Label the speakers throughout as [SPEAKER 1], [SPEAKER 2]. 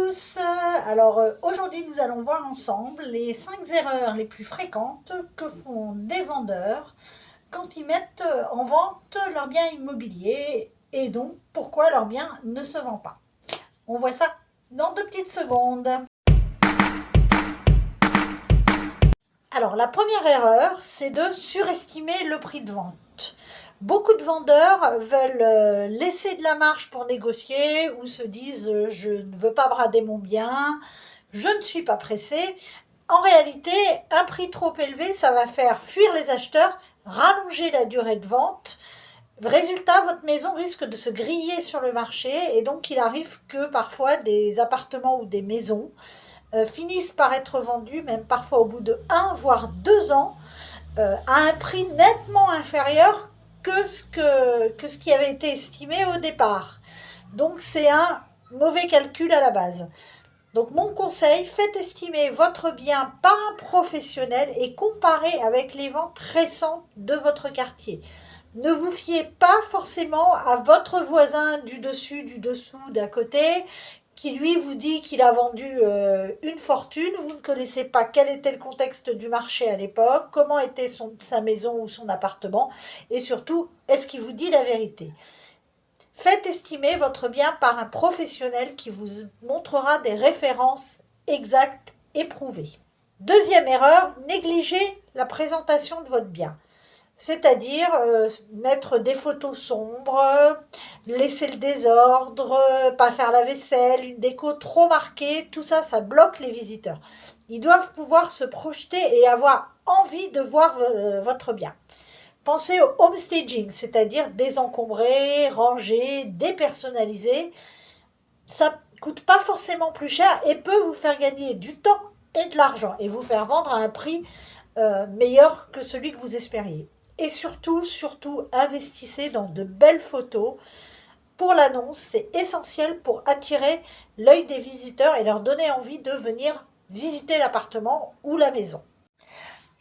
[SPEAKER 1] tous. Aujourd'hui nous allons voir ensemble les 5 erreurs les plus fréquentes que font des vendeurs quand ils mettent en vente leurs biens immobiliers et donc pourquoi leur bien ne se vend pas. On voit ça dans 2 petites secondes. Alors la première erreur, c'est de surestimer le prix de vente. Beaucoup de vendeurs veulent laisser de la marge pour négocier ou se disent je ne veux pas brader mon bien, je ne suis pas pressé. En réalité, un prix trop élevé, ça va faire fuir les acheteurs, rallonger la durée de vente. Résultat, votre maison risque de se griller sur le marché et donc il arrive que parfois des appartements ou des maisons finissent par être vendus, même parfois au bout de 1 voire 2 ans, à un prix nettement inférieur que ce qui avait été estimé au départ. Donc c'est un mauvais calcul à la base. Donc mon conseil, faites estimer votre bien par un professionnel et comparez avec les ventes récentes de votre quartier. Ne vous fiez pas forcément à votre voisin du dessus, du dessous, d'à côté, qui lui vous dit qu'il a vendu une fortune. Vous ne connaissez pas quel était le contexte du marché à l'époque, comment était sa maison ou son appartement, et surtout, est-ce qu'il vous dit la vérité ? Faites estimer votre bien par un professionnel qui vous montrera des références exactes et prouvées. Deuxième erreur, négligez la présentation de votre bien. C'est-à-dire mettre des photos sombres, laisser le désordre, pas faire la vaisselle, une déco trop marquée, tout ça, ça bloque les visiteurs. Ils doivent pouvoir se projeter et avoir envie de voir votre bien. Pensez au homestaging, c'est-à-dire désencombrer, ranger, dépersonnaliser. Ça ne coûte pas forcément plus cher et peut vous faire gagner du temps et de l'argent et vous faire vendre à un prix meilleur que celui que vous espériez. Et surtout, investissez dans de belles photos. Pour l'annonce, c'est essentiel pour attirer l'œil des visiteurs et leur donner envie de venir visiter l'appartement ou la maison.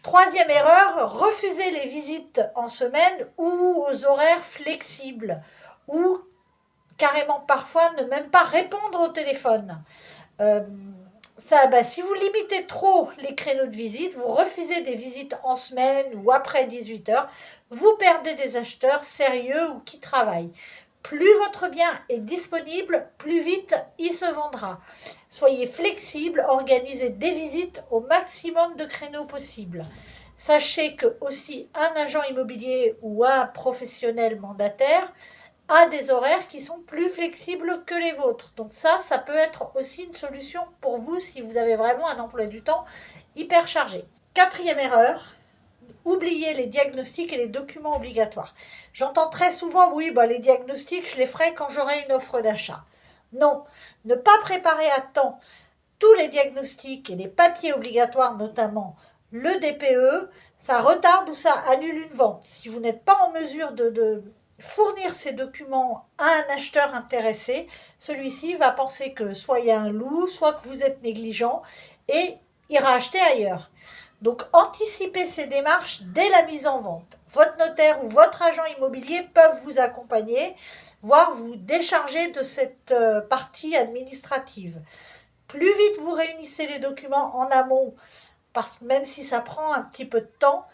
[SPEAKER 1] Troisième erreur, refusez les visites en semaine ou aux horaires flexibles ou carrément parfois ne même pas répondre au téléphone. Si vous limitez trop les créneaux de visite, vous refusez des visites en semaine ou après 18h, vous perdez des acheteurs sérieux ou qui travaillent. Plus votre bien est disponible, plus vite il se vendra. Soyez flexible, organisez des visites au maximum de créneaux possibles. Sachez que aussi un agent immobilier ou un professionnel mandataire a des horaires qui sont plus flexibles que les vôtres. Donc ça peut être aussi une solution pour vous si vous avez vraiment un emploi du temps hyper chargé. Quatrième erreur, oubliez les diagnostics et les documents obligatoires. J'entends très souvent, oui, les diagnostics, je les ferai quand j'aurai une offre d'achat. Non, ne pas préparer à temps tous les diagnostics et les papiers obligatoires, notamment le DPE, ça retarde ou ça annule une vente. Si vous n'êtes pas en mesure de fournir ces documents à un acheteur intéressé, celui-ci va penser que soit il y a un loup, soit que vous êtes négligent et ira acheter ailleurs. Donc anticipez ces démarches dès la mise en vente. Votre notaire ou votre agent immobilier peuvent vous accompagner, voire vous décharger de cette partie administrative. Plus vite vous réunissez les documents en amont, parce que même si ça prend un petit peu de temps,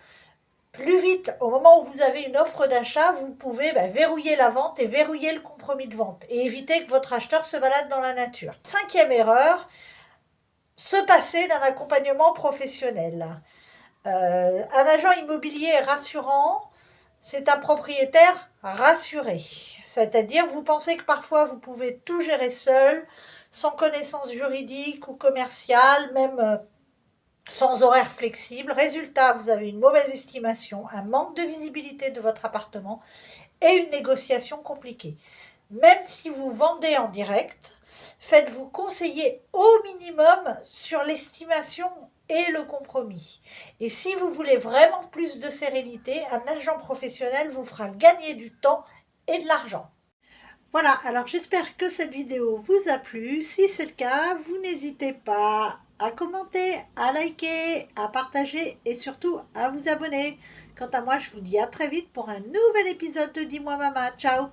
[SPEAKER 1] plus vite, au moment où vous avez une offre d'achat, vous pouvez verrouiller la vente et verrouiller le compromis de vente et éviter que votre acheteur se balade dans la nature. Cinquième erreur, se passer d'un accompagnement professionnel. Un agent immobilier rassurant, c'est un propriétaire rassuré. C'est-à-dire, vous pensez que parfois vous pouvez tout gérer seul, sans connaissance juridique ou commerciale, même sans horaire flexible. Résultat, vous avez une mauvaise estimation, un manque de visibilité de votre appartement et une négociation compliquée. Même si vous vendez en direct, faites-vous conseiller au minimum sur l'estimation et le compromis. Et si vous voulez vraiment plus de sérénité, un agent professionnel vous fera gagner du temps et de l'argent. Voilà, alors j'espère que cette vidéo vous a plu. Si c'est le cas, vous n'hésitez pas à commenter, à liker, à partager et surtout à vous abonner. Quant à moi, je vous dis à très vite pour un nouvel épisode de Dis-moi Maman. Ciao!